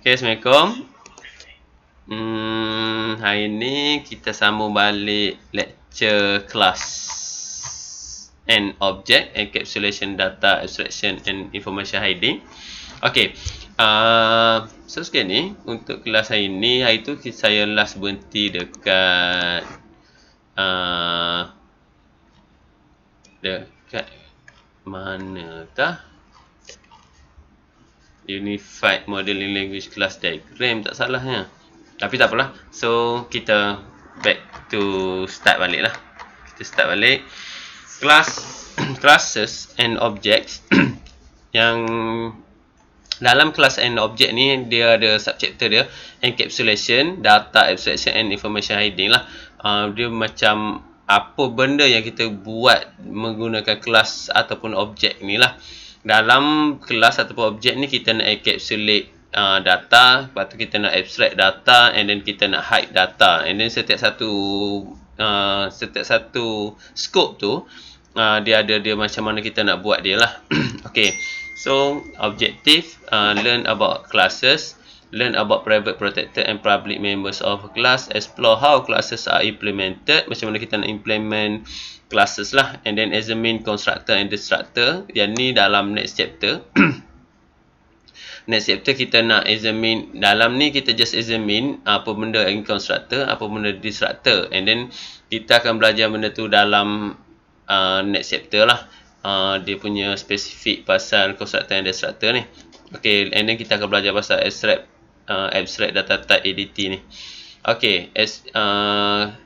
Okay, Assalamualaikum. Hari ni kita sambung balik lecture kelas and object, encapsulation, data, abstraction and information hiding. Okay, so sekian ni untuk kelas hari ni. Hari tu saya last berhenti dekat dekat manakah? Unified Modeling Language Class Diagram, tak salahnya. Tapi tak apalah. So, kita back to start balik lah. Kita start balik. Classes and objects. Yang dalam class and object ni, dia ada subchapter dia. Encapsulation, data, abstraction and information hiding lah. Dia macam apa benda yang kita buat menggunakan kelas ataupun objek ni lah. Dalam kelas ataupun objek ni kita nak encapsulate data, lepas tu kita nak abstract data, and then kita nak hide data, and then setiap satu scope tu dia ada dia macam mana kita nak buat dia lah. Okay, so objective, learn about classes, learn about private, protected and public members of a class, explore how classes are implemented, macam mana kita nak implement classes lah, and then examine constructor and destructor. Yang ni dalam next chapter. Next chapter kita nak examine, dalam ni kita just examine apa benda yang constructor, apa benda destructor, and then kita akan belajar benda tu dalam next chapter lah. Dia punya spesifik pasal constructor and destructor ni. Okay, and then kita akan belajar pasal abstract data type ADT ni. Okay,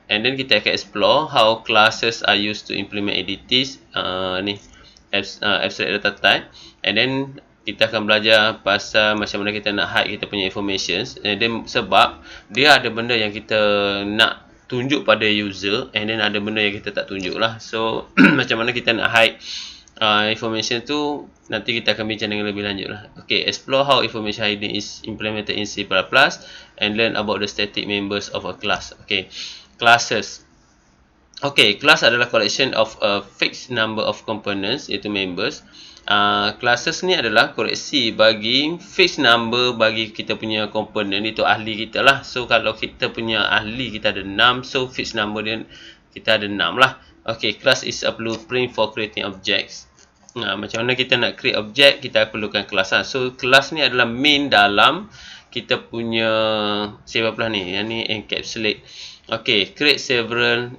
and then kita akan explore how classes are used to implement ADTs ni, abstract data type, and then kita akan belajar pasal macam mana kita nak hide kita punya informations, and then sebab dia ada benda yang kita nak tunjuk pada user, and then ada benda yang kita tak tunjuk lah. So macam mana kita nak hide information tu nanti kita akan bincang dengan lebih lanjut lah. Okay, explore how information hiding is implemented in C++ and learn about the static members of a class. Okay, classes. Okay, class adalah collection of a fixed number of components, iaitu members. Classes ni adalah koleksi bagi fixed number bagi kita punya komponen, itu ahli kita lah. So kalau kita punya ahli kita ada 6, so fixed number dia kita ada 6 lah. Okay, class is a blueprint for creating objects. Macam mana kita nak create object, kita perlukan kelas lah. So kelas ni adalah main dalam kita punya C++ ni. Yang ni encapsulate. Okay, create several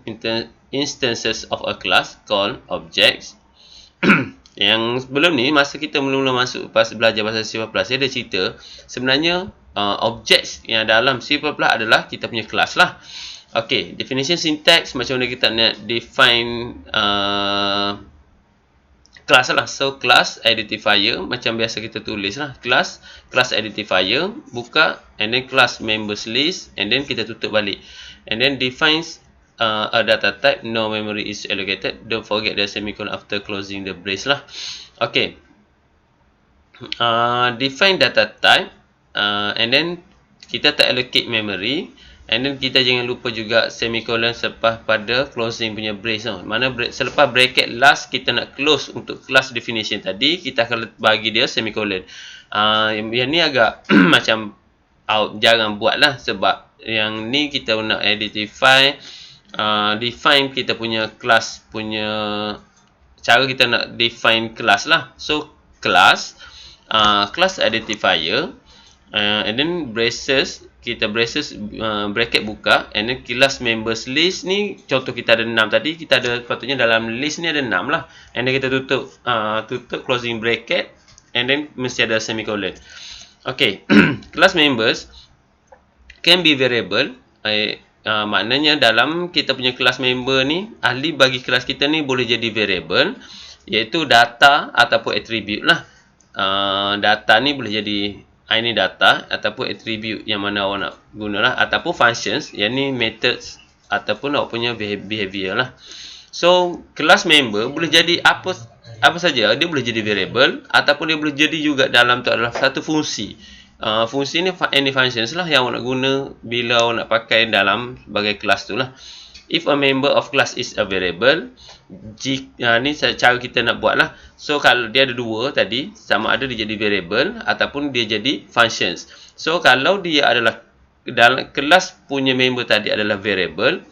instances of a class called objects. Yang sebelum ni, masa kita mula-mula masuk belajar pasal C++, saya ada cerita sebenarnya objects yang dalam C++ adalah kita punya kelas lah. Okay, definition syntax, macam mana kita nak define class lah. So class identifier, macam biasa kita tulis lah, class identifier, buka, and then class members list, and then kita tutup balik, and then defines a data type, no memory is allocated, don't forget the semicolon after closing the brace lah. Okay, define data type, and then kita tak allocate memory, and then kita jangan lupa juga semicolon selepas pada closing punya brace. Mana selepas bracket last kita nak close untuk class definition tadi, kita akan bagi dia semicolon. Yang ni agak macam jarang buat lah, sebab yang ni kita nak identify, define kita punya class punya cara kita nak define class lah. So class identifier, and then braces, kita braces bracket buka, and then class members list ni, contoh kita ada 6 tadi, kita ada patutnya dalam list ni ada 6 lah, and then kita tutup closing bracket, and then mesti ada semicolon. Okay, class members can be variable. Maknanya dalam kita punya kelas member ni, ahli bagi kelas kita ni boleh jadi variable, iaitu data ataupun attribute lah. Data ni boleh jadi ini data ataupun attribute yang mana awak nak guna lah, ataupun functions, yang ni methods ataupun awak punya behavior lah. So kelas member boleh jadi apa saja. Dia boleh jadi variable, ataupun dia boleh jadi juga dalam tu adalah satu fungsi. Fungsi ni any functions lah yang awak nak guna bila awak nak pakai dalam sebagai kelas tu lah. If a member of class is a variable, ni cara kita nak buat lah. So kalau dia ada dua tadi, sama ada dia jadi variable ataupun dia jadi functions. So kalau dia adalah dalam kelas punya member tadi adalah variable,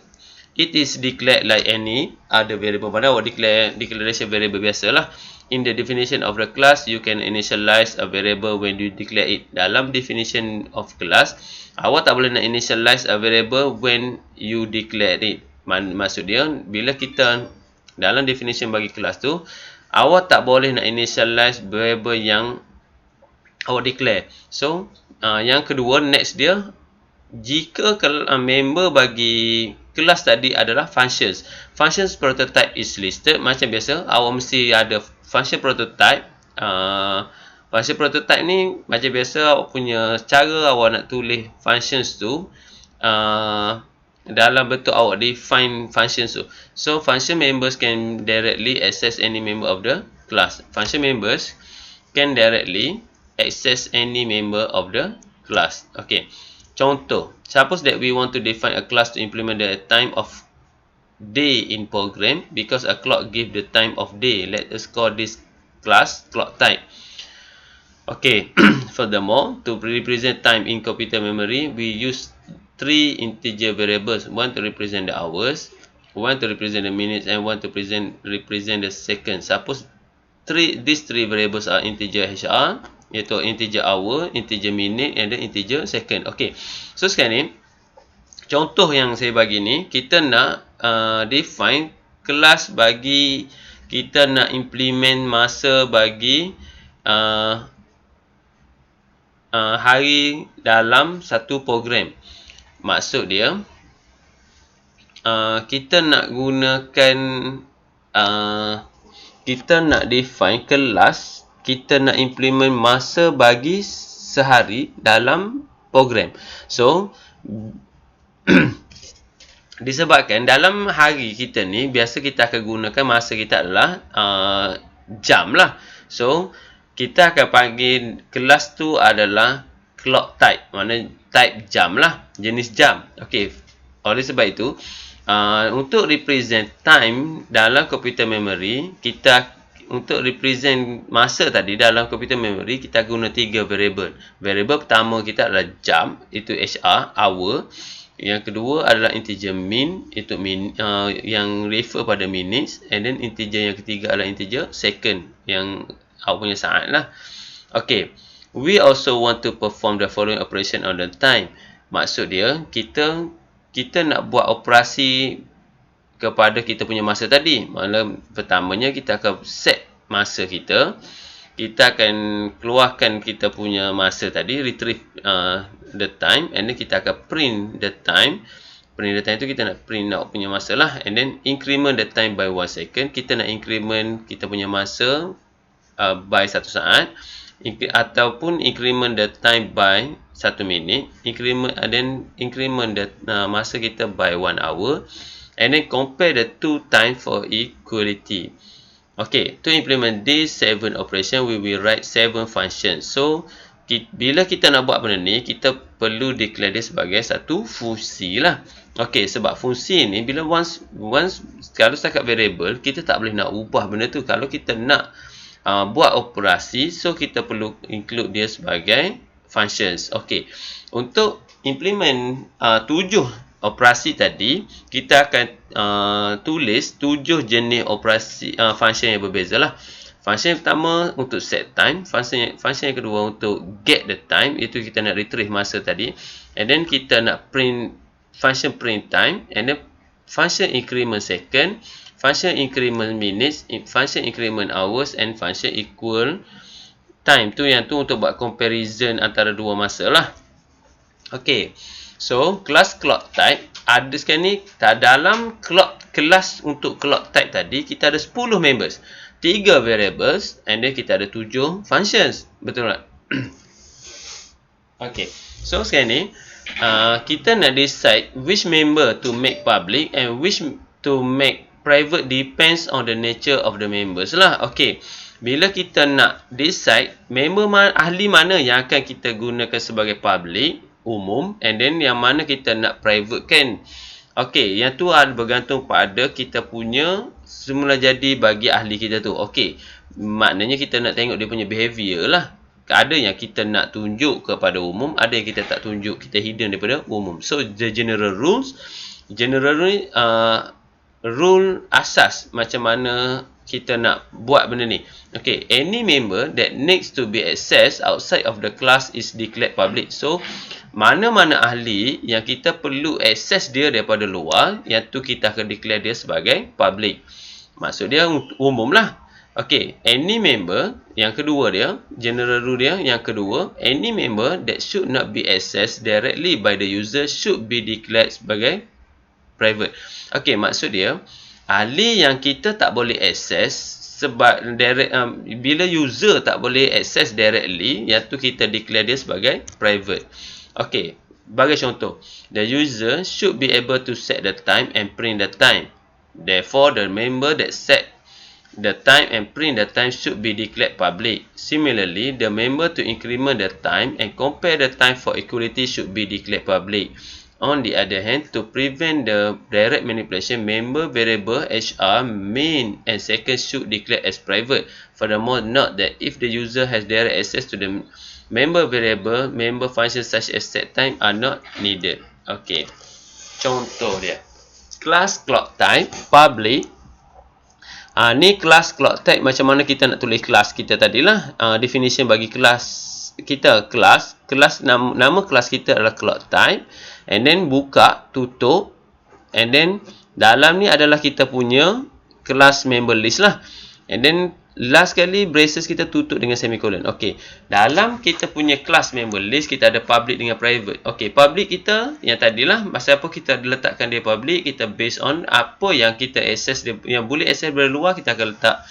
it is declared like any other variable. Mana awak declaration variable biasalah. In the definition of the class, you can initialize a variable when you declare it. Dalam definition of class, awak tak boleh nak initialize a variable when you declare it. Maksud dia, bila kita dalam definition bagi kelas tu, awak tak boleh nak initialize variable yang awak declare. So, yang kedua, next dia, jika member bagi kelas tadi adalah functions. Functions prototype is listed. Macam biasa, awak mesti ada function prototype. Function prototype ni macam biasa awak punya cara awak nak tulis functions tu dalam bentuk awak define functions tu. So function members can directly access any member of the class. Function members can directly access any member of the class. Okay. Contoh, suppose that we want to define a class to implement the time of day in program because a clock give the time of day. Let us call this class clock type. Okay, furthermore, to represent time in computer memory, we use three integer variables. One to represent the hours, one to represent the minutes, and one to represent the seconds. Suppose these three variables are integer HR, iaitu integer hour, integer minute, and then integer second. Okay, so sekarang ni, contoh yang saya bagi ni, kita nak define kelas bagi, kita nak implement masa bagi hari dalam satu program. Maksud dia, kita nak gunakan, kita nak define kelas, kita nak implement masa bagi sehari dalam program. So, disebabkan dalam hari kita ni, biasa kita akan gunakan masa kita adalah jam lah. So, kita akan panggil kelas tu adalah clock type. Mana type jam lah, jenis jam. Okay, oleh sebab itu, untuk represent time dalam computer memory, kita untuk represent masa tadi dalam computer memory, kita guna tiga variable. Variable pertama kita adalah jam, itu HR, hour. Yang kedua adalah integer min, itu yang refer pada minutes. And then integer yang ketiga adalah integer second, yang awak punya saat lah. Okay, we also want to perform the following operation on the time. Maksud dia, kita nak buat operasi kepada kita punya masa tadi. Maksudnya, pertamanya kita akan set masa kita. Kita akan keluarkan kita punya masa tadi, retrieve the time, and then kita akan print the time. Print the time tu kita nak print out punya masa lah. And then increment the time by 1 second. Kita nak increment kita punya masa by 1 saat. Ataupun increment the time by 1 minit. And then increment the masa kita by 1 hour. And then compare the two time for equality. Okay, to implement this 7 operation, we will write 7 functions. So, bila kita nak buat benda ni, kita perlu declare dia sebagai satu fungsi lah. Okay, sebab fungsi ni, bila once kalau setakat variable, kita tak boleh nak ubah benda tu. Kalau kita nak buat operasi, so kita perlu include dia sebagai functions. Okay, untuk implement 7 operasi tadi, kita akan tulis 7 jenis operasi function yang berbeza lah. Function yang pertama untuk set time, function yang kedua untuk get the time, itu kita nak retrieve masa tadi, and then kita nak print function print time, and then function increment second, function increment minutes, function increment hours, and function equal time. Yang tu untuk buat comparison antara dua masa lah. Okay, so kelas clock type ada sekarang ni, dalam kelas untuk clock type tadi, kita ada 10 members, 3 variables, and then kita ada 7 functions. Betul tak? Okay, so sekarang ni kita nak decide which member to make public and which to make private, depends on the nature of the members lah. Okay, bila kita nak decide member ahli mana yang akan kita gunakan sebagai public, umum, and then yang mana kita nak private kan. Okey, yang tu ada bergantung pada kita punya semula jadi bagi ahli kita tu. Okey, maknanya kita nak tengok dia punya behavior lah. Ada yang kita nak tunjuk kepada umum, ada yang kita tak tunjuk, kita hidden daripada umum. So the general rules, rule asas macam mana kita nak buat benda ni. Okay, any member that needs to be accessed outside of the class is declared public. So, mana-mana ahli yang kita perlu access dia daripada luar, yang tu kita akan declare dia sebagai public. Maksud dia umum lah. Okay, any member, yang kedua dia, general rule dia, yang kedua, any member that should not be accessed directly by the user should be declared sebagai private. Okay, maksud dia, ahli yang kita tak boleh access sebab direct, bila user tak boleh access directly, yang tu kita declare dia sebagai private. Okay, bagi contoh, the user should be able to set the time and print the time. Therefore, the member that set the time and print the time should be declared public. Similarly, the member to increment the time and compare the time for equality should be declared public. On the other hand, to prevent the direct manipulation, member variable HR, main and second should declare as private. Furthermore, note that if the user has direct access to the member variable, member functions such as set time are not needed. Okay, contoh dia. Class clock type, public. Ni kelas clock type, macam mana kita nak tulis kelas kita tadilah. Definition bagi kelas kita, kelas nama kelas kita adalah clock type, and then buka, tutup, and then dalam ni adalah kita punya kelas member list lah, and then last kali braces kita tutup dengan semicolon. Okey, dalam kita punya kelas member list kita ada public dengan private. Okey, public kita yang tadilah, pasal apa kita letakkan dia public, kita based on apa yang kita access dia, yang boleh access dari luar kita akan letak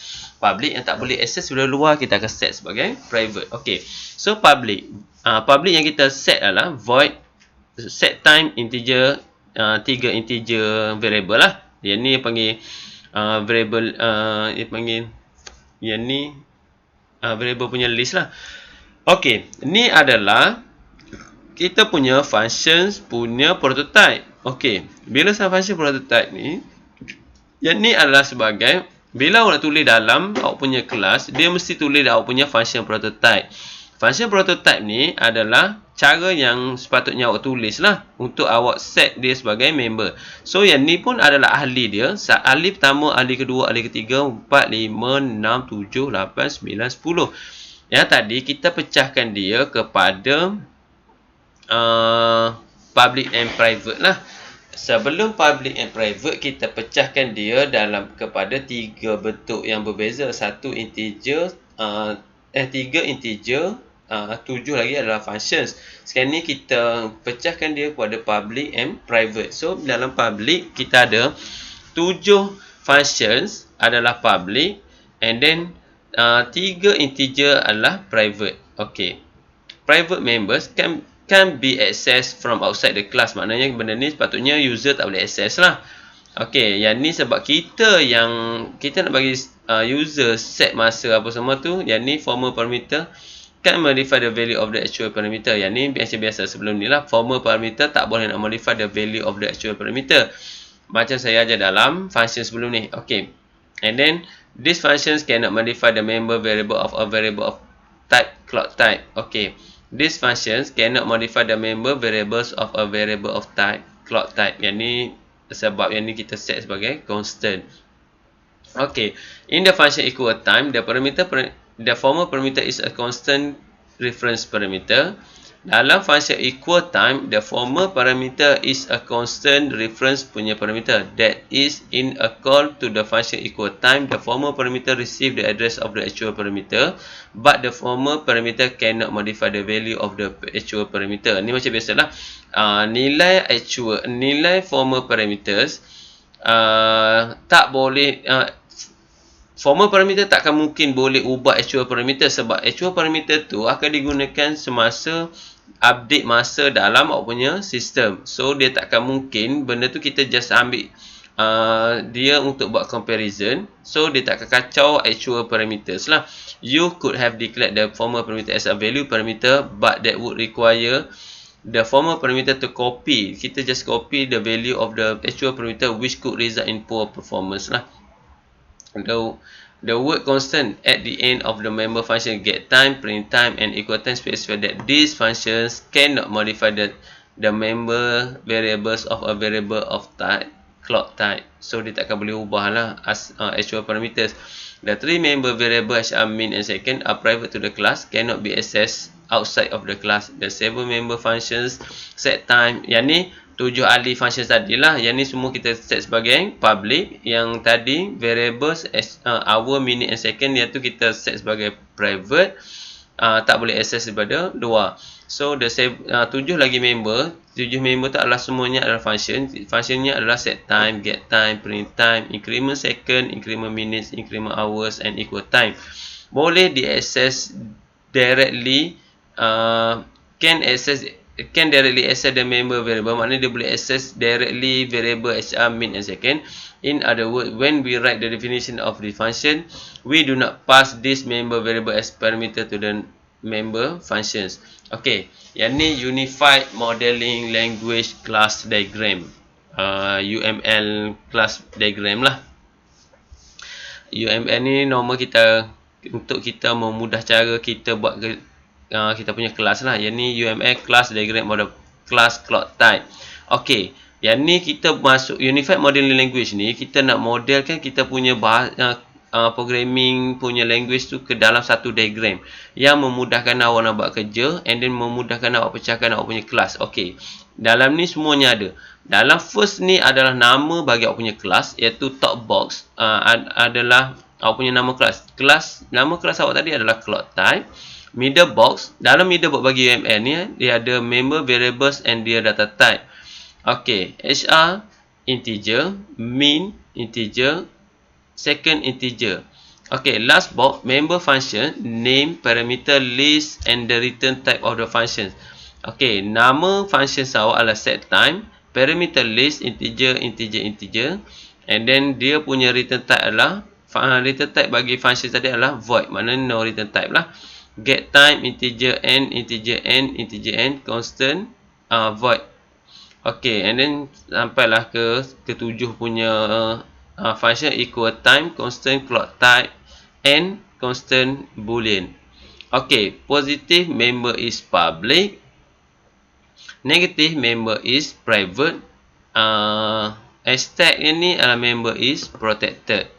public, yang tak boleh access dari luar kita akan set sebagai private. Okey, so public yang kita set adalah void set time integer, 3 integer variable lah. Yang ni panggil variable, dia panggil yang ni variable punya list lah. Okey, ni adalah kita punya functions punya prototype. Okey, bila saya function prototype ni, yang ni adalah sebagai, bila awak nak tulis dalam awak punya kelas, dia mesti tulis awak punya function prototype. Function prototype ni adalah cara yang sepatutnya awak tulis lah untuk awak set dia sebagai member. So yang ni pun adalah ahli dia. Ahli pertama, ahli kedua, ahli ketiga, 4, 5, 6, 7, 8, 9, 10. Yang tadi kita pecahkan dia kepada public and private lah. Sebelum public and private, kita pecahkan dia dalam kepada 3 bentuk yang berbeza. 1 integer, 3 integer, 7 lagi adalah functions. Sekarang ni kita pecahkan dia kepada public and private. So dalam public kita ada 7 functions adalah public, and then 3 integer adalah private. Okay, private members can be accessed from outside the class. Maknanya benda ni sepatutnya user tak boleh access lah. Okay, yang ni sebab kita nak bagi user set masa apa semua tu. Yang ni formal parameter can modify the value of the actual parameter. Yang ni biasa-biasa sebelum ni lah. Formal parameter tak boleh nak modify the value of the actual parameter. Macam saya ajar dalam function sebelum ni. Okay, and then these functions cannot modify the member variable of a variable of type clock type. Okay, these functions cannot modify the member variables of a variable of type clock type. Yang ni sebab yang ni kita set sebagai constant. Okay, in the function equal time, the formal parameter is a constant reference parameter. Dalam function equal time, the formal parameter is a constant reference punya parameter. That is, in a call to the function equal time, the formal parameter receive the address of the actual parameter, but the formal parameter cannot modify the value of the actual parameter. Ni macam biasalah, nilai formal parameters tak boleh, formal parameter takkan mungkin boleh ubah actual parameter, sebab actual parameter tu akan digunakan semasa update masa dalam awak punya sistem. So dia takkan mungkin benda tu kita just ambil dia untuk buat comparison. So dia takkan kacau actual parameters lah. You could have declared the formal parameter as a value parameter, but that would require the former parameter to copy. Kita just copy the value of the actual parameter which could result in poor performance lah. The word constant at the end of the member function get time, print time, and equal time specify that these functions cannot modify the member variables of a variable of type clock type. So dia takkan boleh ubah lah actual parameters. The three member variables HR min and second are private to the class, cannot be accessed outside of the class. The 7 member functions set time. Yang ni 7 ahli functions tadi lah. Yang ni semua kita set sebagai public. Yang tadi variables hour, minute and second, iaitu kita set sebagai private. Tak boleh access daripada luar. So the 7 lagi member. 7 member tu adalah semuanya adalah function. Functionnya adalah set time, get time, print time, increment second, increment minutes, increment hours and equal time. Boleh di-access directly. Can directly access the member variable. Maknanya dia boleh access directly variable HR min and second. In other words, when we write the definition of the function, we do not pass this member variable as parameter to the member functions. Okay, yang ni Unified Modeling Language Class Diagram, UML class diagram lah. UML ni normal kita untuk kita memudah cara kita buat kita punya kelas lah. Yang ni UML class diagram model class clock type. Okay, yang ni kita masuk Unified Modeling Language ni, kita nak modelkan kita punya programming punya language tu ke dalam satu diagram yang memudahkan awak nak buat kerja and then memudahkan awak pecahkan awak punya kelas. Okey, dalam ni semuanya ada. Dalam first ni adalah nama bagi awak punya kelas, iaitu top box adalah awak punya nama kelas. Nama kelas awak tadi adalah clock type. Middle box, dalam middle box bagi UML ni dia ada member variables and dia data type. Okey, HR integer, min integer, second integer. Okay, last box, member function, name, parameter, list and the return type of the function. Okay, nama function awak adalah set time, parameter list, integer, and then dia punya return type adalah, return type bagi function tadi adalah void, maknanya no return type lah. Get time, integer n, constant, void. Okay, and then sampailah ke ketujuh punya function equal time, constant clock type, and constant boolean. Okay, positive member is public, negative member is private, hashtag yang ni adalah member is protected.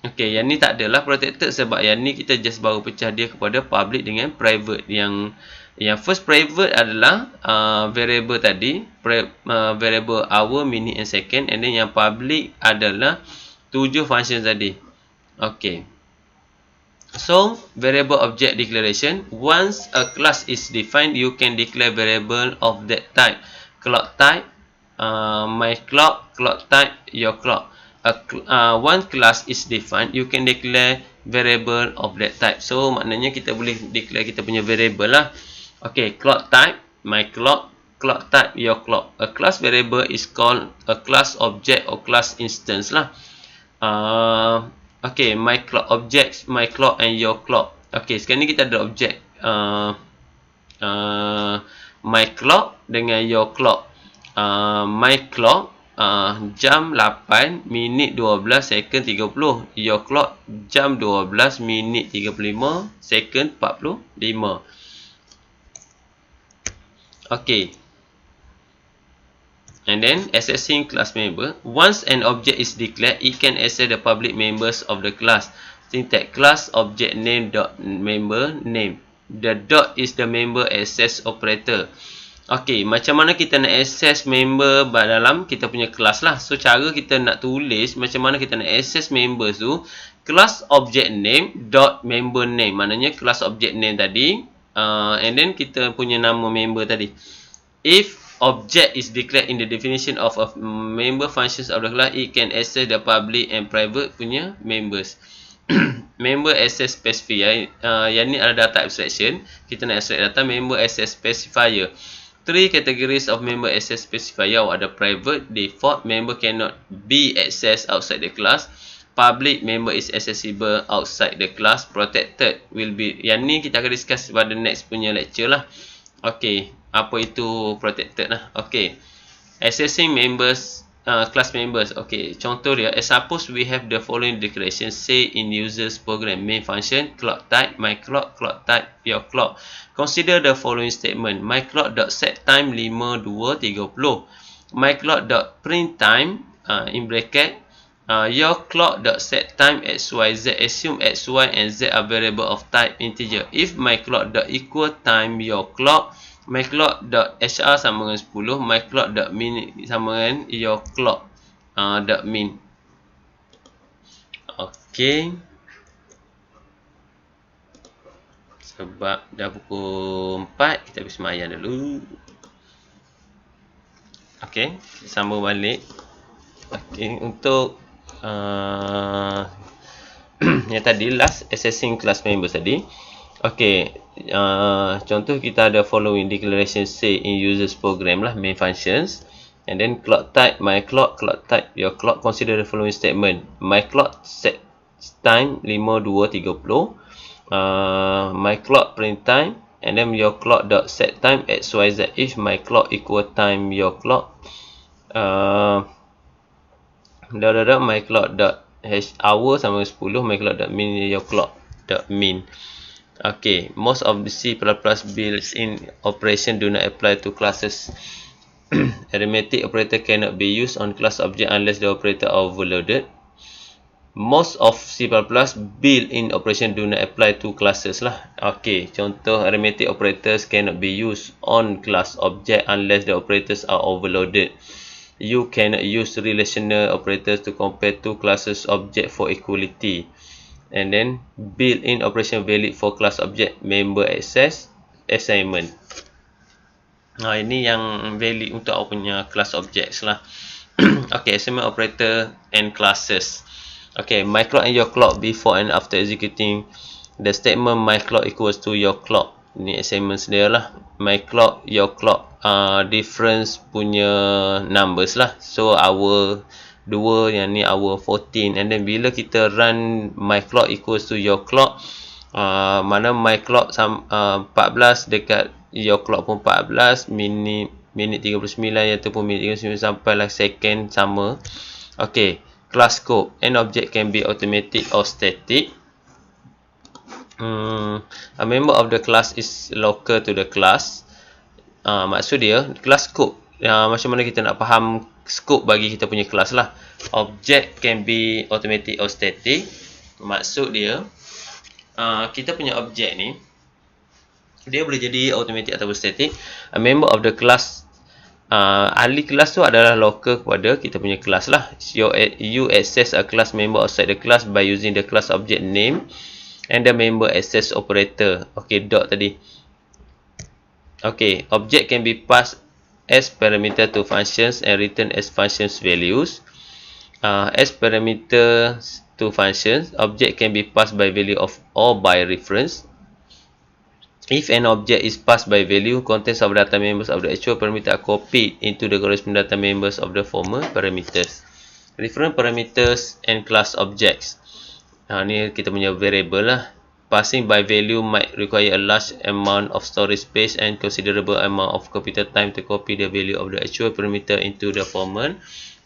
Okay, yang ni tak adalah protected sebab yang ni kita just baru pecah dia kepada public dengan private. Yang first private adalah variable tadi, variable hour, minute and second, and then yang public adalah 7 function tadi. Okay. So, variable object declaration. Once a class is defined, you can declare variable of that type. Clock type, my clock, clock type, your clock. One class is defined, you can declare variable of that type. So, maknanya kita boleh declare kita punya variable lah. Okay, clock type, my clock, clock type, your clock. A class variable is called a class object or class instance lah. Okay, my clock objects, my clock and your clock. Okay, sekarang ni kita ada objek my clock dengan your clock. My clock jam 8 minit 12 second 30. Your clock jam 12 minit 35 second 45. Okay. And then accessing class member. Once an object is declared, it can access the public members of the class. Syntax class object name dot member name. The dot is the member access operator. Okay, macam mana kita nak access member dalam kita punya kelas lah. So cara kita nak tulis macam mana kita nak access members tu, class object name dot member name. Maknanya class object name tadi, and then kita punya nama member tadi. If object is declared in the definition of a member functions of the class, it can access the public and private punya members. Member access specifier, yang ni adalah data abstraction. Kita nak extract data member access specifier. 3 categories of member access specifier. Ada private, default, member cannot be accessed outside the class. Public, member is accessible outside the class. Protected will be, yang ni kita akan discuss pada next punya lecture lah. Okay, apa itu protected lah. Okay, accessing members, class members. Okay, contoh dia, suppose we have the following declaration, say in users program main function clock type my clock, clock type your clock. Consider the following statement, my clock dot set time 5.2.30, my clock dot print time in bracket your clock dot set time xyz, assume x, y and z are variable of type integer. If my clock dot equal time your clock, my clock dot hr sama dengan 10, my clock dot min sama dengan your clock dot min. Okey, sebab dah pukul 4, kita pergi semayang dulu. Okey, sambung balik. Okey, untuk yang tadi last accessing class members tadi. Okey, contoh kita ada following declaration say in users program lah, main functions, and then clock type my clock, clock type your clock. Consider the following statement, my clock set time 5.2.30, my clock print time, and then your clock dot set time xyz. If my clock equal time your clock, my clock dot hour sama 10, my clock dot min your clock dot min. Okay, most of the C++ built-in operation do not apply to classes. Arithmetic operator cannot be used on class object unless the operator are overloaded. Most of C++ built-in operation do not apply to classes lah. Okay, contoh arithmetic operators cannot be used on class object unless the operators are overloaded. You cannot use relational operators to compare two classes object for equality. And then built-in operation valid for class object member access assignment. Ini yang valid untuk aku punya class objects lah. Okay, assignment operator and classes. Okay, my clock and your clock before and after executing the statement my clock equals to your clock. Ini assignments dia lah. My clock, your clock, difference punya numbers lah. So our 2, yang ni hour 14, and then bila kita run my clock equals to your clock, mana my clock 14 dekat your clock pun 14, minit 39 ataupun minit 39 sampailah second sama. Okay, class scope, an object can be automatic or static. A member of the class is local to the class. Maksud dia class scope, macam mana kita nak faham scope bagi kita punya kelas lah. Object can be automatic or static. Maksud dia, kita punya object ni, dia boleh jadi automatic ataupun static. A member of the class, ahli kelas tu adalah local kepada kita punya kelas lah. You access a class member outside the class by using the class object name and the member access operator. Okay, dot tadi. Okay, object can be passed as parameter to functions and written as functions values. As parameter to functions, object can be passed by value of or by reference. If an object is passed by value, contents of data members of the actual parameter are copied into the corresponding data members of the former parameters. Reference parameters and class objects. Ni kita punya variable lah. Passing by value might require a large amount of storage space and considerable amount of computer time to copy the value of the actual parameter into the former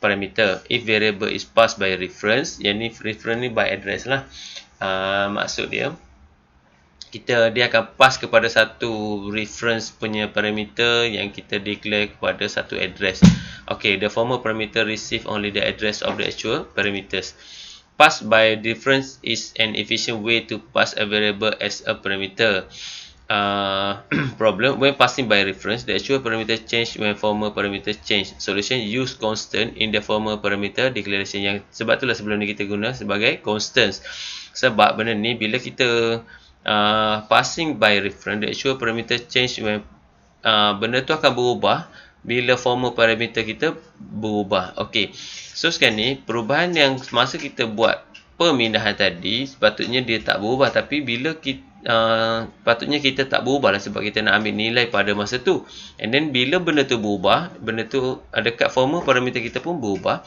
parameter. If variable is passed by reference, yang ni reference ni by address lah. Maksud dia, dia akan pass kepada satu reference punya parameter yang kita declare kepada satu address. Okay, the former parameter receive only the address of the actual parameters. Pass by reference is an efficient way to pass a variable as a parameter. Problem, when passing by reference, the actual parameter change when former parameter change. Solution, use constant in the former parameter declaration. Yang sebab itulah sebelum ni kita guna sebagai constants. Sebab benda ni bila kita passing by reference, the actual parameter change when benda tu akan berubah bila former parameter kita berubah. Okey. So sekarang ni perubahan yang semasa kita buat pemindahan tadi sepatutnya dia tak berubah, tapi bila kita patutnya kita tak berubah lah sebab kita nak ambil nilai pada masa tu. And then bila benda tu berubah, benda tu dekat former parameter kita pun berubah,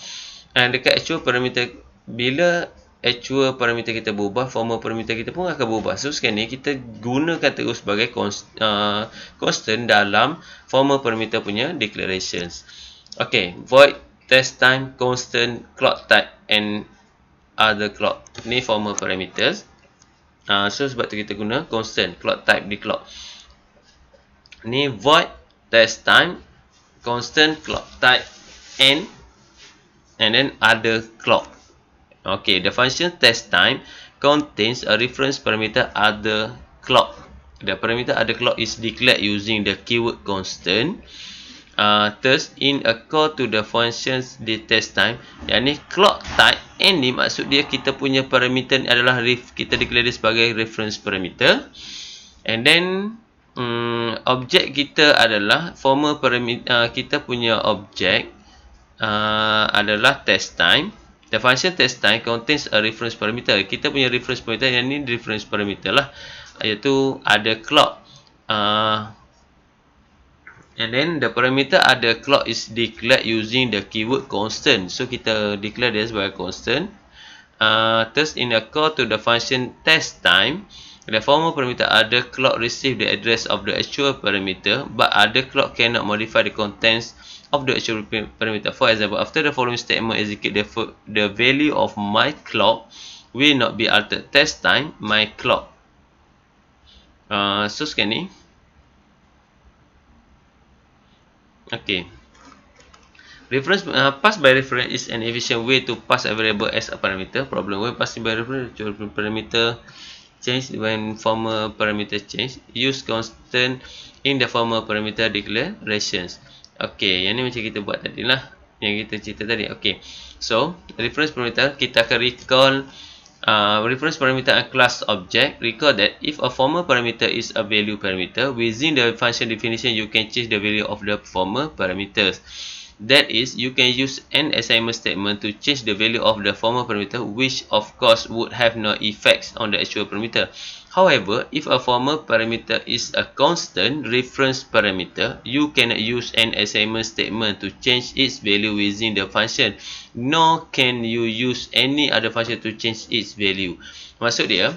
and dekat actual parameter bila actual parameter kita berubah, formal parameter kita pun akan berubah. So sekarang ni kita gunakan terus sebagai constant dalam formal parameter punya declarations. Okay, void test time, constant, clock type and other clock. Ni formal parameters. So sebab tu kita guna constant, clock type di clock. Ni void test time, constant, clock type and then other clock. Okay, the function test time contains a reference parameter other clock. The parameter other clock is declared using the keyword constant. Thus, in a call to the functions the test time, yang ni clock type and ni maksud dia kita punya parameter ni adalah kita declare dia sebagai reference parameter. And then objek kita adalah formal parameter, kita punya objek adalah test time. The function test time contains a reference parameter. Kita punya reference parameter yang ni reference parameter lah, iaitu ada clock. And then the parameter other clock is declared using the keyword constant. So kita declare dia sebagai constant. Thus in a call to the function test time, the formal parameter other clock receive the address of the actual parameter, but other clock cannot modify the contents of the actual parameter. For example, after the following statement execute, the value of my clock will not be altered. Test time my clock. So sekarang ni, okay, reference pass by reference is an efficient way to pass a variable as a parameter. Problem when passing by reference, parameter change when formal parameter change. Use constant in the formal parameter declarations. Okay, yang ni macam kita buat tadi lah, yang kita cerita tadi. Okay, so reference parameter kita akan recall reference parameter and class object. Recall that if a formal parameter is a value parameter, within the function definition you can change the value of the formal parameters. That is, you can use an assignment statement to change the value of the formal parameter, which of course would have no effects on the actual parameter. However, if a formal parameter is a constant reference parameter, you cannot use an assignment statement to change its value within the function, nor can you use any other function to change its value. Maksud dia,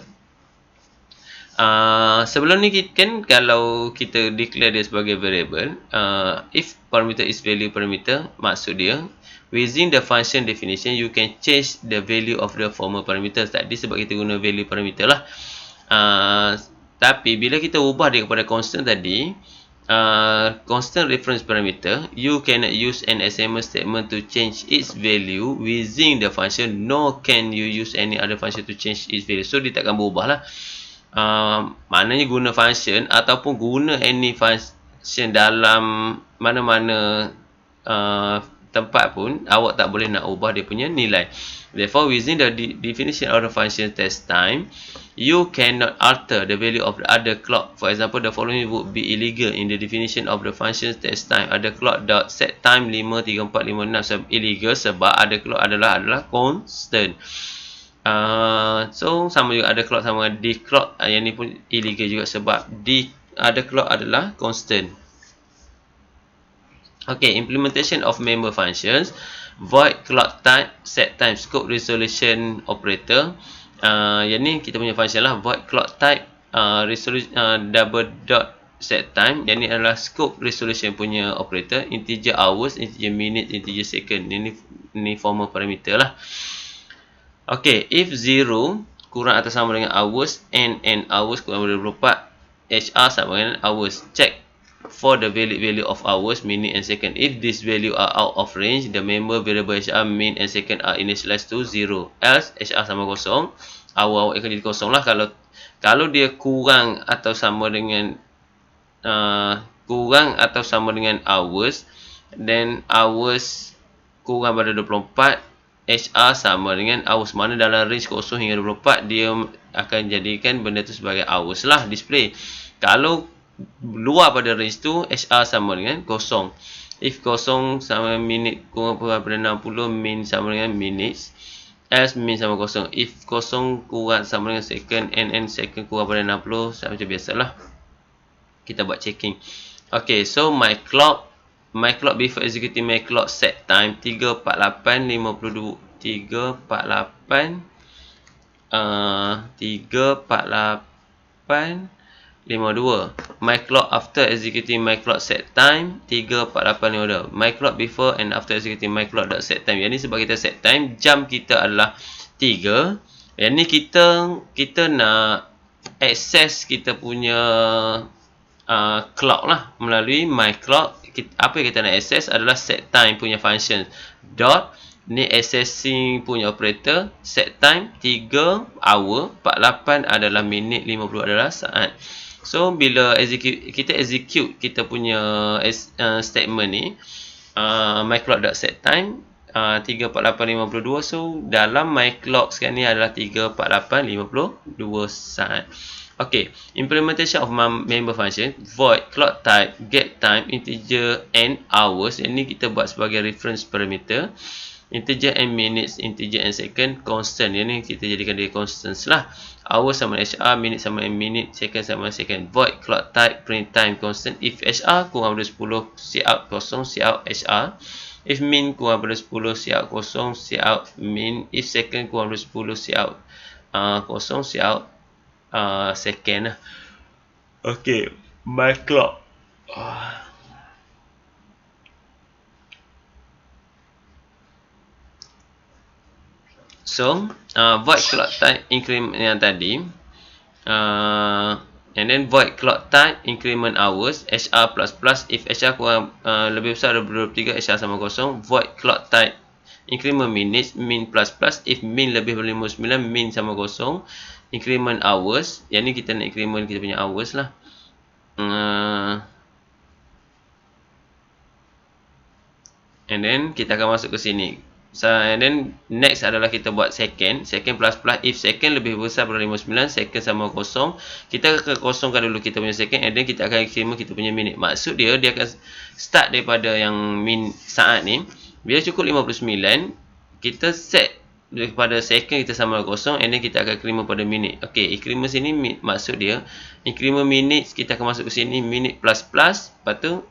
sebelum ni kan kalau kita declare dia sebagai variable, if parameter is value parameter, maksud dia within the function definition you can change the value of the formal parameters. Tadi sebab kita guna value parameter lah. Tapi bila kita ubah dia kepada constant tadi, constant reference parameter, you cannot use an assignment statement to change its value within the function, nor can you use any other function to change its value. So dia takkan berubah lah. Maknanya guna function ataupun guna any function dalam mana-mana tempat pun awak tak boleh nak ubah dia punya nilai. Therefore, within the definition of the function test time, you cannot alter the value of the other clock. For example, the following would be illegal in the definition of the function test time. Other clock dot set time 5, 3, 4, 5, 6 illegal sebab other clock adalah constant. So sama juga other clock sama d clock, yang ni pun illegal juga sebab d other clock adalah constant. Okay, implementation of member functions. Void clock type, set time, scope resolution operator. Yang ni kita punya function lah. Void clock type, double dot set time. Yang ni adalah scope resolution punya operator. Integer hours, integer minute, integer second. Ini formal parameter lah. Okay, if 0 kurang atau sama dengan hours, n hours kurang dari 24, HR sama dengan hours. Check for the value of hours, minute and second. If this value are out of range, the member variable HR, min and second are initialized to 0. Else, HR sama kosong, hour akan jadi kosong lah. Kalau dia kurang atau sama dengan hours, then hours kurang pada 24, HR sama dengan hours. Mana dalam range kosong hingga 24, dia akan jadikan benda tu sebagai hours lah display. Kalau luar pada range tu, HR sama dengan kosong. If kosong sama minit kurang pada 60, min sama dengan minutes. Else min sama kosong. If kosong kurang sama dengan second, n second kurang pada 60, sama macam biasalah. Kita buat checking. Okay, so my clock before executing my clock set time 3.48.52 3.48 34852. My clock after executing my clock set time 34852. My clock before and after executing my clock dot set time. Yang ni sebab kita set time, jam kita adalah 3. Yang ni kita nak access kita punya clock lah melalui my clock. Apa yang kita nak access adalah set time punya function dot ni accessing punya operator set time 3 hour, 48 adalah minit, 50 adalah saat. So bila kita execute kita punya statement ni my clock dot set time 34852. So dalam my clock sekarang ni adalah 34852 saat. Okay, implementation of member function void clock type get time integer and hours. Yang ni kita buat sebagai reference parameter. Integer and minutes, integer and second, constant. Yang ni kita jadikan dia constants lah. Hours sama HR, minute sama minute, second sama second. Void clock type print time constant. If HR kurang daripada 10 cout kosong cout HR. If min kurang daripada 10 cout kosong cout min. If second kurang daripada 10 cout kosong cout second lah. Okay, my clock. So, void clock type increment yang tadi. And then void clock type increment hours HR plus plus. If HR kurang lebih besar daripada 23, HR sama kosong. Void clock type increment minutes min plus plus. If min lebih daripada 59, min sama kosong. Increment hours, yang ni kita nak increment kita punya hours lah. And then kita akan masuk ke sini. So, and then next adalah kita buat second plus plus. If second lebih besar daripada 59, second sama kosong. Kita akan kosongkan dulu kita punya second, and then kita akan increment kita punya minit. Maksud dia akan start daripada yang min saat ni. Bila cukup 59, kita set daripada second kita sama kosong, and then kita akan increment pada minit. Okay, increment sini maksud dia increment minutes, kita akan masuk ke sini minit plus plus. Lepas tu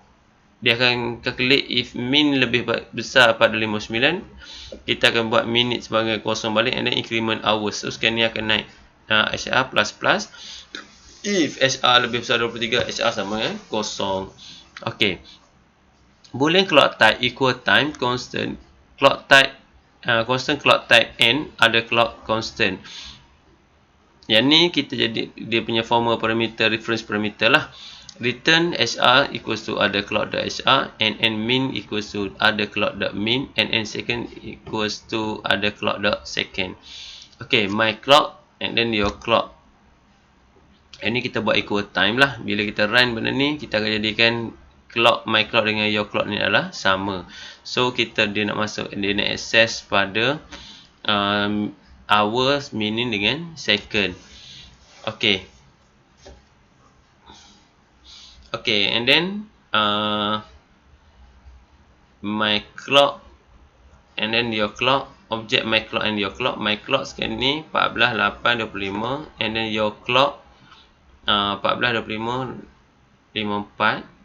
dia akan calculate if min lebih besar pada 59, kita akan buat minit sebagai kosong balik, and then increment hours. So sekarang ni akan naik HR plus plus. If HR lebih besar 23, HR sama dengan kosong. Okay, boolean clock type equal time constant clock type constant clock type n ada clock constant. Yang ni kita jadi dia punya formal parameter, reference parameter lah. Return HR equals to other clock dot HR, and n min equals to other clock dot min, and n second equals to other clock dot second. Okay, my clock and then your clock. Ini kita buat equal time lah. Bila kita run benda ni, kita akan jadikan clock, my clock dengan your clock ni adalah sama. So dia nak masuk, dia nak access pada hours, minute dengan second. Okay. Okay, and then my clock and then your clock, object my clock and your clock. My clock sekarang ni 14.8.25, and then your clock 14.25.54.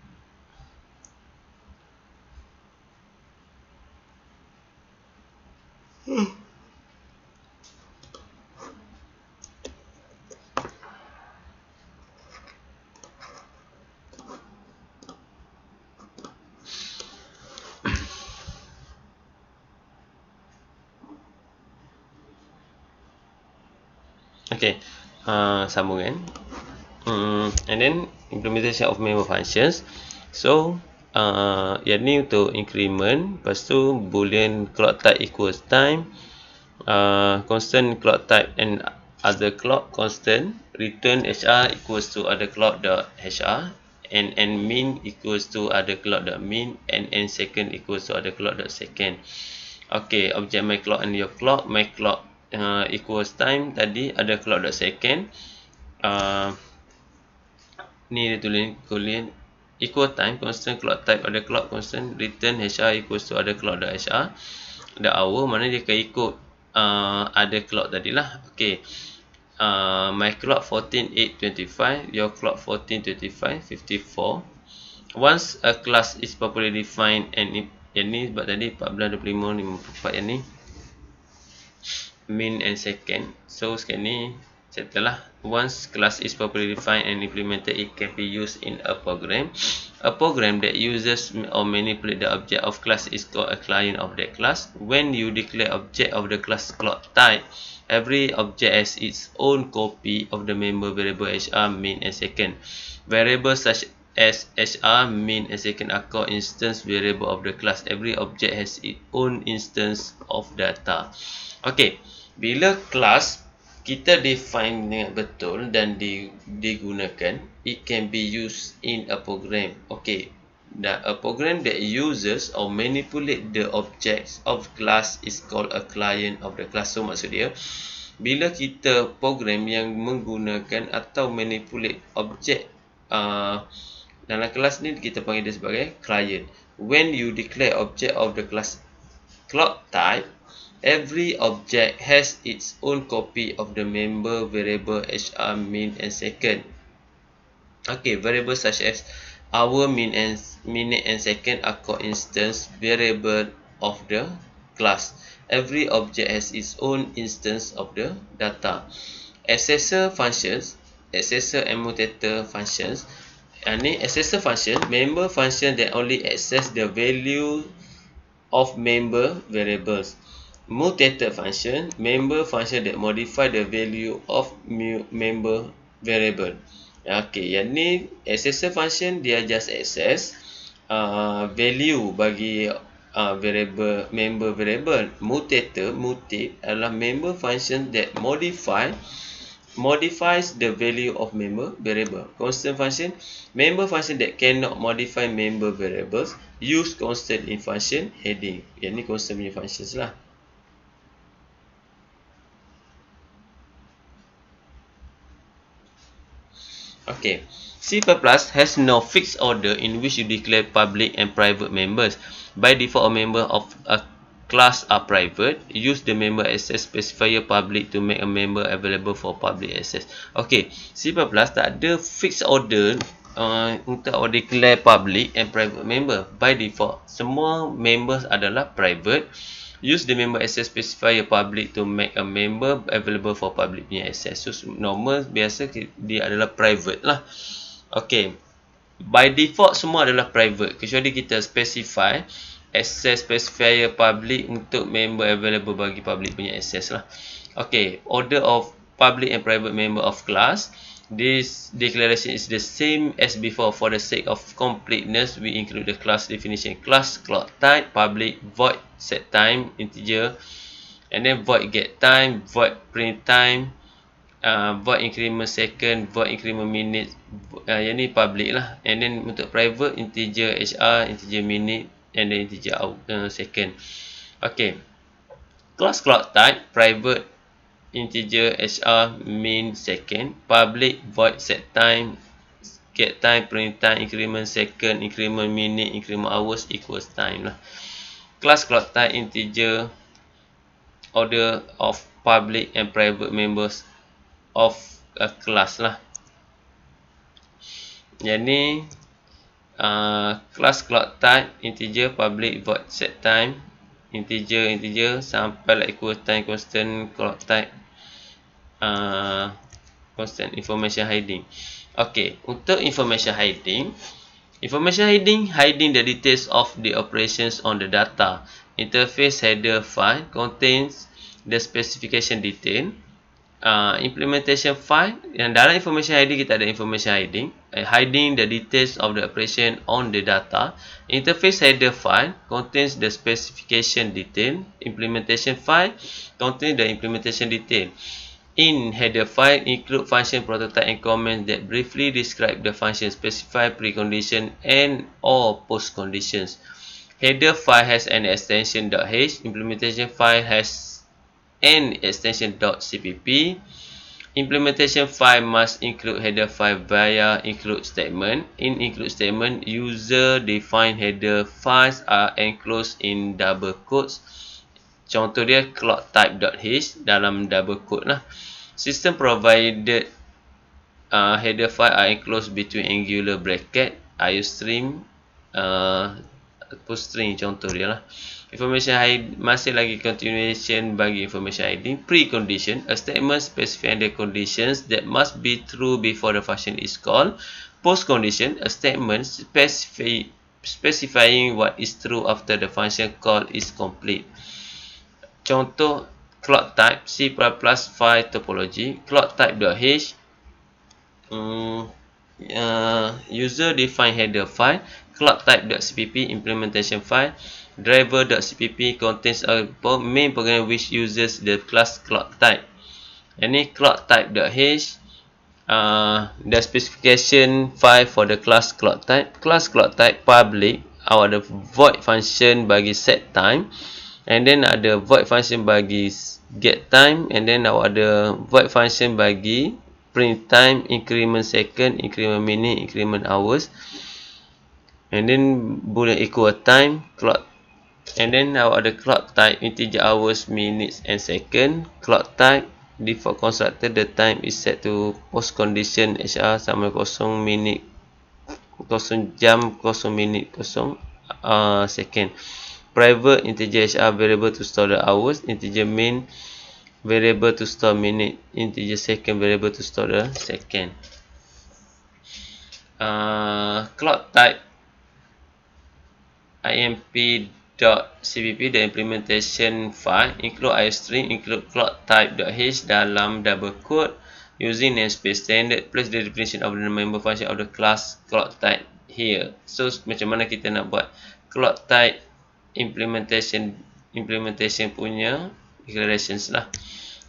Okay, sambung kan. And then implementation of member functions. So yang ni untuk increment. Lepas tu boolean clock type equals time, constant clock type and other clock constant. Return HR equals to other clock dot HR, and n min equals to other clock dot min, and n second equals to other clock dot second. Okay, object my clock and your clock. My clock equals time tadi, ada clock dot second. Ni dia tulis equal time constant clock type ada clock constant. Return HR equals to ada clock dot HR. Ada hour, mana dia akan ikut ada clock tadi lah. Okay, my clock 14.8.25, your clock 14.25.54. Once a class is properly defined, and yang ni sebab tadi 14.25.54 yang ni. min and second. So sekarang ni settle lah. Once class is properly defined and implemented, it can be used in a program. A program that uses or manipulate the object of class is called a client of that class. When you declare object of the class clock type, every object has its own copy of the member variable hr, min and second. Variables such as hr, min and second are called instance variable of the class. Every object has its own instance of data. Okay, bila kelas kita define dengan betul dan digunakan, it can be used in a program. Okay, a program that uses or manipulate the objects of class is called a client of the class. So maksud dia, bila kita program yang menggunakan atau manipulate objek dalam kelas ni, kita panggil dia sebagai client. When you declare object of the class clock type, every object has its own copy of the member variable hr, min and second. Okay, variables such as hour, minute and second are called instance variable of the class. Every object has its own instance of the data. Accessor functions, accessor and mutator functions. Ni accessor function, member function that only access the value of member variables. Mutator function, member function that modify the value of member variable. Okay, yang ni accessor function dia just access value bagi variable, member variable. Mutator, mutate adalah member function that modifies the value of member variable. Constant function, member function that cannot modify member variables. Use constant in function heading. Yang ni constant punya functions lah. Okay, C++ has no fixed order in which you declare public and private members. By default, a member of a class are private. Use the member access specifier public to make a member available for public access. Okay, C++ tak ada fixed order untuk declare public and private member. By default, semua members adalah private. Use the member access specifier public to make a member available for public punya access. So normal biasa dia adalah private lah. Okay, by default semua adalah private kecuali kita specify access specifier public untuk member available bagi public punya access lah. Okay, order of public and private member of class. This declaration is the same as before. For the sake of completeness, we include the class definition. Class clock type, public, void set time, integer, and then void get time, void print time, void increment second, void increment minute. Yang ni public lah. And then untuk private, integer hr, integer minute, and then integer second. Okay, class clock type, private, integer hr, min, second. Public, void set time, get time, print time, increment second, increment minute, increment hours equals time lah. Class clock type, integer, order of public and private members of a class lah. Yang ni class clock type, integer, public, void set time, integer sampai lah equal time, constant clock type, constant information hiding. Okay, untuk information hiding hiding the details of the operations on the data. Interface header file contains the specification detail. Implementation file, yang dalam information hiding kita ada information hiding, hiding the details of the operation on the data. Interface header file contains the specification detail. Implementation file contains the implementation detail. In header file, include function prototype and comments that briefly describe the function, specify precondition and or post conditions. Header file has an extension .h. Implementation file has an extension .cpp. Implementation file must include header file via include statement. In include statement, user defined header files are enclosed in double quotes. Contoh dia clock type.h dalam double quote lah. System provided header file are enclosed between angular bracket, iostream, string contoh dia lah. Information hiding masih lagi continuation bagi information hiding. Precondition, a statement specifying the conditions that must be true before the function is called. Postcondition, a statement specifying what is true after the function call is complete. Contoh clock type C++ file topology. Clock type.h user define header file. Clock type.cpp implementation file. Driver.cpp contains a main program which uses the class clock type. Ini clock type.h the specification file for the class clock type. Class clock type public, ada void function bagi set time, and then ada void function bagi get time, and then ada void function bagi print time, increment second, increment minute, increment hours, and then boolean equal time clock, and then ada clock type integer hours, minutes and second. Clock type default constructor, the time is set to post condition HR sama 0 minit 0 jam 0 minit 0 second. Private integer HR variable to store the hours, integer min variable to store minute, integer second variable to store the second. Clock type imp.cpp, the implementation file, include iostream, include clock type.h dalam double quote, using namespace standard, place the definition of the member function of the class clock type here. So macam mana kita nak buat clock type implementation punya declarations lah.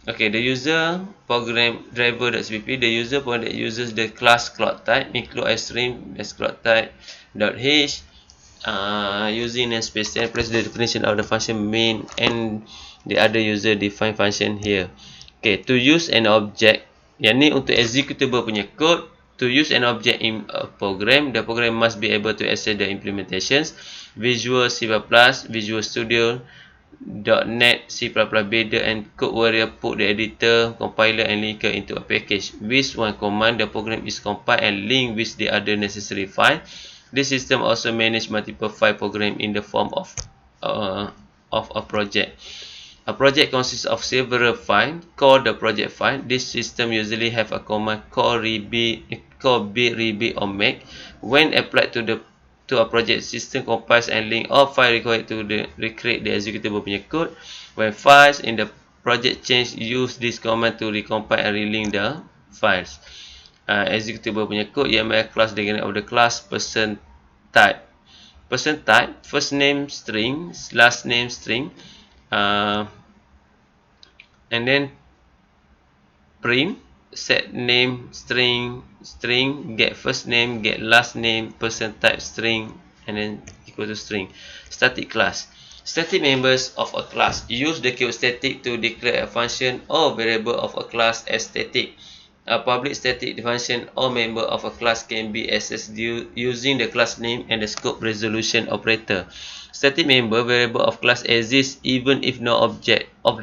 Okay, the user program driver.cpp, the user program that uses the class clock type, include iostream as clock type.h, using namespace and place the definition of the function main and the other user defined function here. Okay, to use an object, yang ni untuk executable punya code. To use an object in a program, the program must be able to access the implementations. Visual C++, Visual Studio, .NET, C++, Beta, and Code Warrior put the editor, compiler, and linker into a package. With one command, the program is compiled and linked with the other necessary file. This system also manages multiple file program in the form of a project. A project consists of several files called the project file. This system usually have a command called build, rebuild, or make. When applied to a project, system compiles and link all files required to recreate the executable punya code. When files in the project change, use this command to recompile and relink the files. Executable punya code, YAML class diagram of the class person type. Person type, first name string, last name string, and then print, set name string, get first name, get last name, person type string, and then equal to string. Static class. Static members of a class. Use the keyword static to declare a function or variable of a class as static. A public static function or member of a class can be accessed using the class name and the scope resolution operator. Static member variable of class exists even if no object of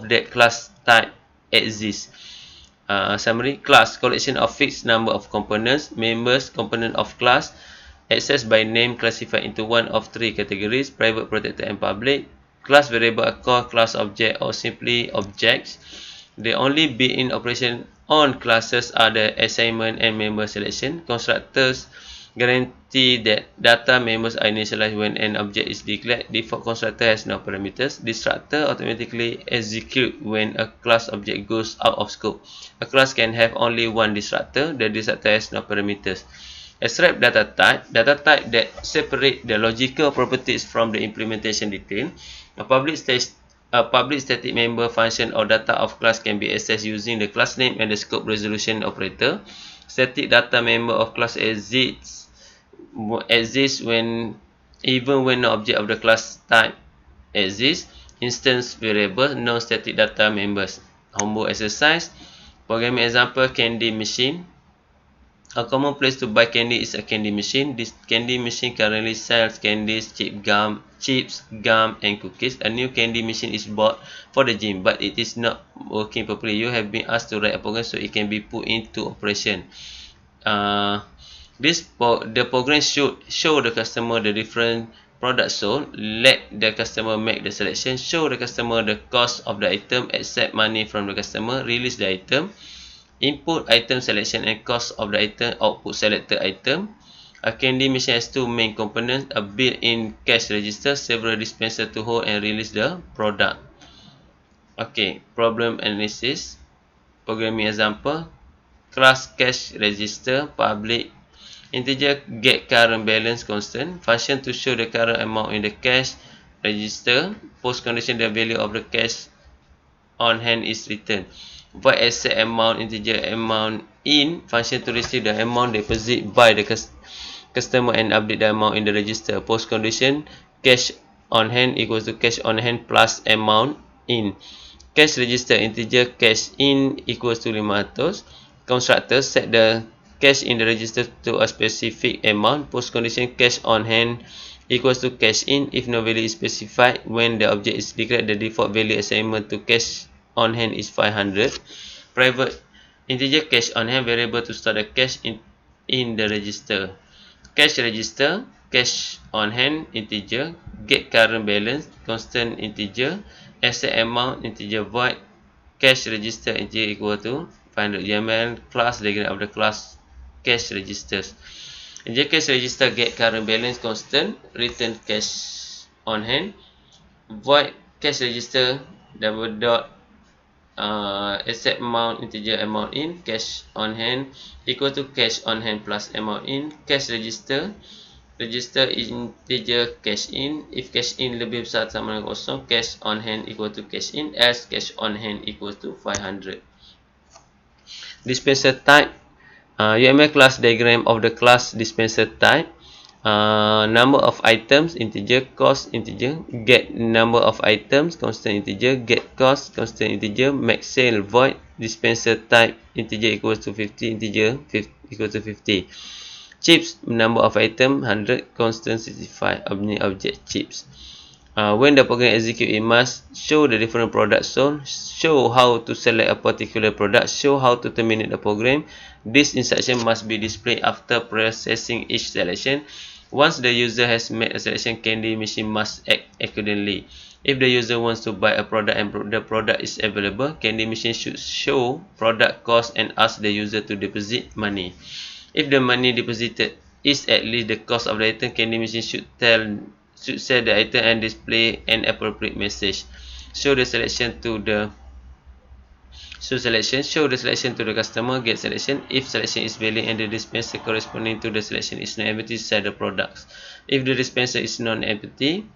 that class type exists. Summary: class, collection of fixed number of components. Members, component of class, accessed by name, classified into one of three categories: private, protected, and public. Class variable are called class object or simply objects. The only built-in operation on classes are the assignment and member selection. Constructors guarantee that data members are initialized when an object is declared. Default constructor has no parameters. Destructor automatically execute when a class object goes out of scope. A class can have only one destructor. The destructor has no parameters. Extract data type that separate the logical properties from the implementation detail. A public static member function or data of class can be accessed using the class name and the scope resolution operator. Static data member of class exists even when no object of the class type exists. Instance variable, non-static data members. Homework exercise. Programming example: candy machine. A common place to buy candy is a candy machine. This candy machine currently sells candies, chips, gum, and cookies. A new candy machine is bought for the gym, but it is not working properly. You have been asked to write a program so it can be put into operation. The program should show the customer the different product sold, let the customer make the selection, show the customer the cost of the item, accept money from the customer, release the item, input item selection and cost of the item, output selected item. A candy machine has two main components, a built-in cash register, several dispensers to hold and release the product. Okay, problem analysis. Programming example. Class cash register, public integer get current balance constant, function to show the current amount in the cash register, post condition the value of the cash on hand is returned. Void accept amount integer amount in, function to receive the amount deposit by the customer and update the amount in the register. Post condition cash on hand equals to cash on hand plus amount in. Cash register integer cash in equals to 500. Constructor set the cash in the register to a specific amount. Post condition cash on hand equals to cash in if no value is specified. When the object is declared, the default value assignment to cash on hand is 500. Private integer cash on hand variable to store the cash in the register. Cash register, cash on hand integer, get current balance constant integer, accept amount integer void, cash register integer equal to 500. YAML class diagram of the class cash registers. Integer cash register get current balance constant, return cash on hand, void cash register double dot accept amount integer amount in, cash on hand equal to cash on hand plus amount in, cash register integer cash in, if cash in lebih besar sama dengan kosong, cash on hand equal to cash in, else cash on hand equal to 500. Dispenser type, UML class diagram of the class dispenser type. Number of items integer, cost integer, get number of items constant integer, get cost constant integer, max sale void, dispenser type integer equals to 50, integer equal to 50. Chips, number of item 100, constant 65, object chips. When the program executes, it must show the different products sold, show how to select a particular product, show how to terminate the program. This instruction must be displayed after processing each selection. Once the user has made a selection, candy machine must act accordingly. If the user wants to buy a product and the product is available, candy machine should show product cost and ask the user to deposit money. If the money deposited is at least the cost of the item, candy machine should sell the item and display an appropriate message. Show the selection to the customer, get selection. If selection is valid and the dispenser corresponding to the selection is non-empty, sell the products. If the dispenser is non-empty,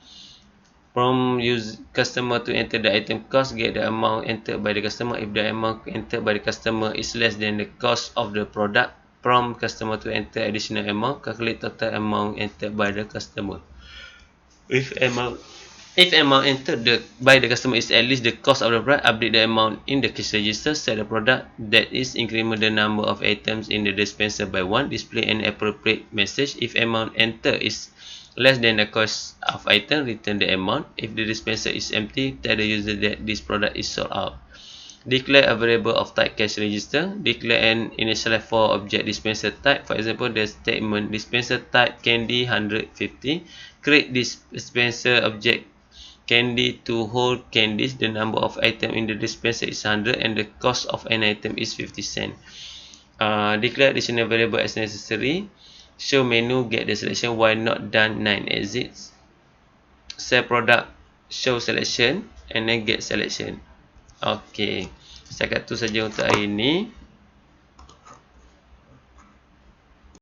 prompt customer to enter the item cost, get the amount entered by the customer. If the amount entered by the customer is less than the cost of the product, prompt customer to enter additional amount, calculate total amount entered by the customer. If amount entered by the customer is at least the cost of the product, update the amount in the cash register, set the product, that is, increment the number of items in the dispenser by 1, display an appropriate message. If amount entered is less than the cost of item, return the amount. If the dispenser is empty, tell the user that this product is sold out. Declare a variable of type cash register. Declare an initialize for object dispenser type. For example, the statement dispenser type candy 150. Create this dispenser object candy to hold candies. The number of items in the dispenser is 100 and the cost of an item is 50 cents. Declare additional variable as necessary. Show menu, get the selection, why not done 9 exits. Sell product, show selection and then get selection. Okey, setakat tu saja untuk hari ini.